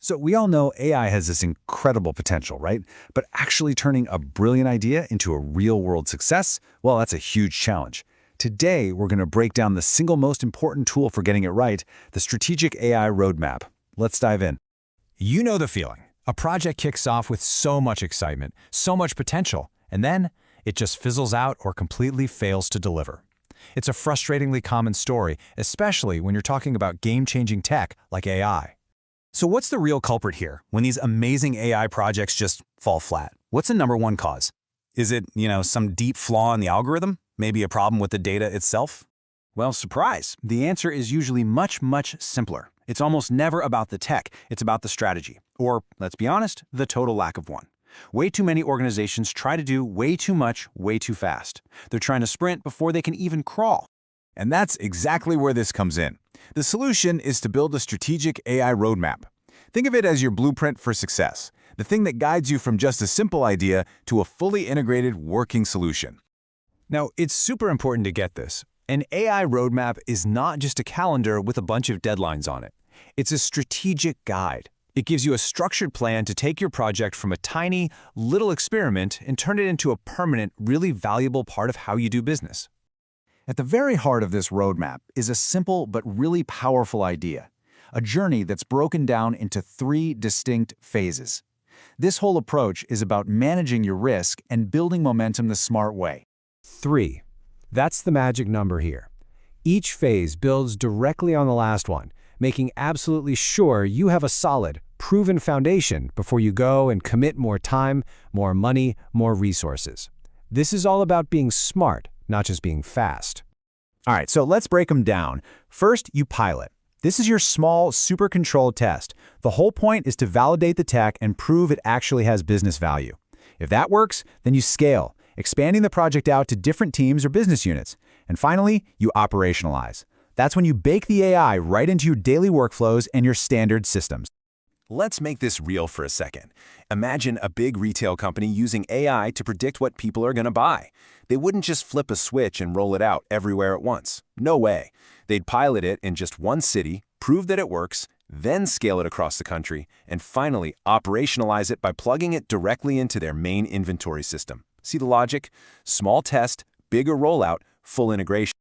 So we all know AI has this incredible potential, right? But actually turning a brilliant idea into a real-world success, well, that's a huge challenge. Today, we're going to break down the single most important tool for getting it right, the strategic AI roadmap. Let's dive in. You know the feeling. A project kicks off with so much excitement, so much potential, and then it just fizzles out or completely fails to deliver. It's a frustratingly common story, especially when you're talking about game-changing tech like AI. So what's the real culprit here when these amazing AI projects just fall flat? What's the number one cause? Is it, some deep flaw in the algorithm? Maybe a problem with the data itself? Well, surprise. The answer is usually much, much simpler. It's almost never about the tech. It's about the strategy. Or, let's be honest, the total lack of one. Way too many organizations try to do way too much, way too fast. They're trying to sprint before they can even crawl. And that's exactly where this comes in. The solution is to build a strategic AI roadmap. Think of it as your blueprint for success, the thing that guides you from just a simple idea to a fully integrated working solution. Now, it's super important to get this. An AI roadmap is not just a calendar with a bunch of deadlines on it. It's a strategic guide. It gives you a structured plan to take your project from a tiny, little experiment and turn it into a permanent, really valuable part of how you do business. At the very heart of this roadmap is a simple but really powerful idea, a journey that's broken down into 3 distinct phases. This whole approach is about managing your risk and building momentum the smart way. 3. That's the magic number here. Each phase builds directly on the last one, making absolutely sure you have a solid, proven foundation before you go and commit more time, more money, more resources. This is all about being smart, not just being fast. All right, so let's break them down. First, you pilot. This is your small, super controlled test. The whole point is to validate the tech and prove it actually has business value. If that works, then you scale, expanding the project out to different teams or business units. And finally, you operationalize. That's when you bake the AI right into your daily workflows and your standard systems. Let's make this real for a second. Imagine a big retail company using AI to predict what people are going to buy. They wouldn't just flip a switch and roll it out everywhere at once. No way. They'd pilot it in just one city, prove that it works, then scale it across the country, and finally operationalize it by plugging it directly into their main inventory system. See the logic? Small test, bigger rollout, full integration.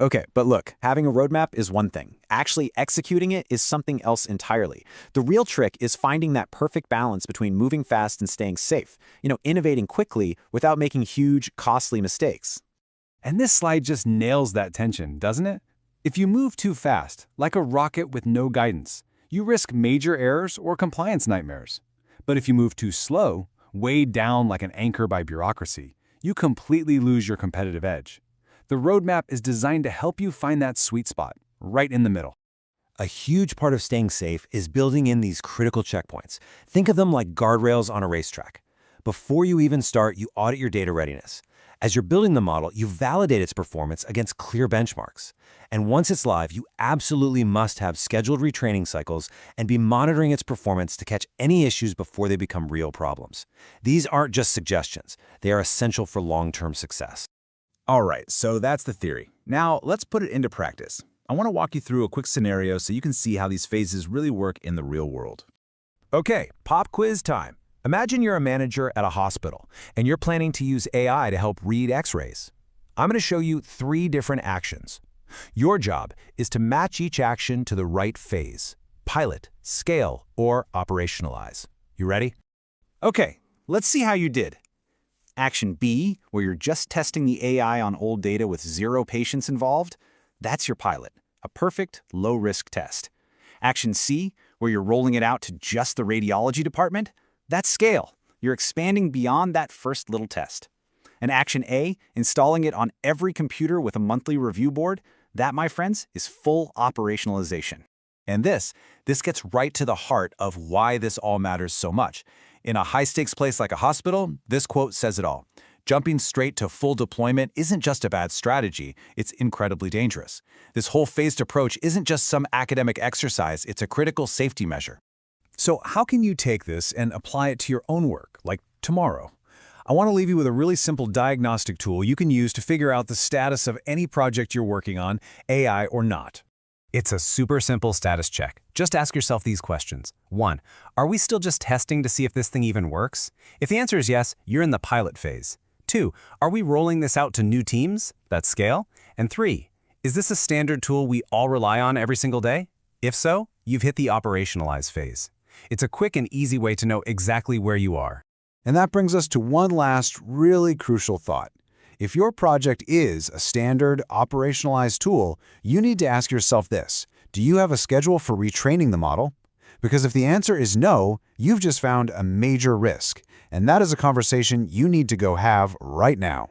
Okay, but look, having a roadmap is one thing. Actually executing it is something else entirely. The real trick is finding that perfect balance between moving fast and staying safe. Innovating quickly without making huge, costly mistakes. And this slide just nails that tension, doesn't it? If you move too fast, like a rocket with no guidance, you risk major errors or compliance nightmares. But if you move too slow, weighed down like an anchor by bureaucracy, you completely lose your competitive edge. The roadmap is designed to help you find that sweet spot, right in the middle. A huge part of staying safe is building in these critical checkpoints. Think of them like guardrails on a racetrack. Before you even start, you audit your data readiness. As you're building the model, you validate its performance against clear benchmarks. And once it's live, you absolutely must have scheduled retraining cycles and be monitoring its performance to catch any issues before they become real problems. These aren't just suggestions. They are essential for long-term success. All right, so that's the theory. Now, let's put it into practice. I want to walk you through a quick scenario so you can see how these phases really work in the real world. Okay, pop quiz time. Imagine you're a manager at a hospital, and you're planning to use AI to help read x-rays. I'm going to show you 3 different actions. Your job is to match each action to the right phase: pilot, scale, or operationalize. You ready? Okay, let's see how you did. Action B, where you're just testing the AI on old data with 0 patients involved, that's your pilot, a perfect, low-risk test. Action C, where you're rolling it out to just the radiology department, that's scale. You're expanding beyond that first little test. And Action A, installing it on every computer with a monthly review board, that, my friends, is full operationalization. And this gets right to the heart of why this all matters so much. In a high-stakes place like a hospital, this quote says it all. Jumping straight to full deployment isn't just a bad strategy, it's incredibly dangerous. This whole phased approach isn't just some academic exercise, it's a critical safety measure. So how can you take this and apply it to your own work, like tomorrow? I want to leave you with a really simple diagnostic tool you can use to figure out the status of any project you're working on, AI or not. It's a super simple status check. Just ask yourself these questions. 1. Are we still just testing to see if this thing even works? If the answer is yes, you're in the pilot phase. 2. Are we rolling this out to new teams that scale? And 3. Is this a standard tool we all rely on every single day? If so, you've hit the operationalize phase. It's a quick and easy way to know exactly where you are. And that brings us to one last really crucial thought. If your project is a standard, operationalized tool, you need to ask yourself this: do you have a schedule for retraining the model? Because if the answer is no, you've just found a major risk, and that is a conversation you need to go have right now.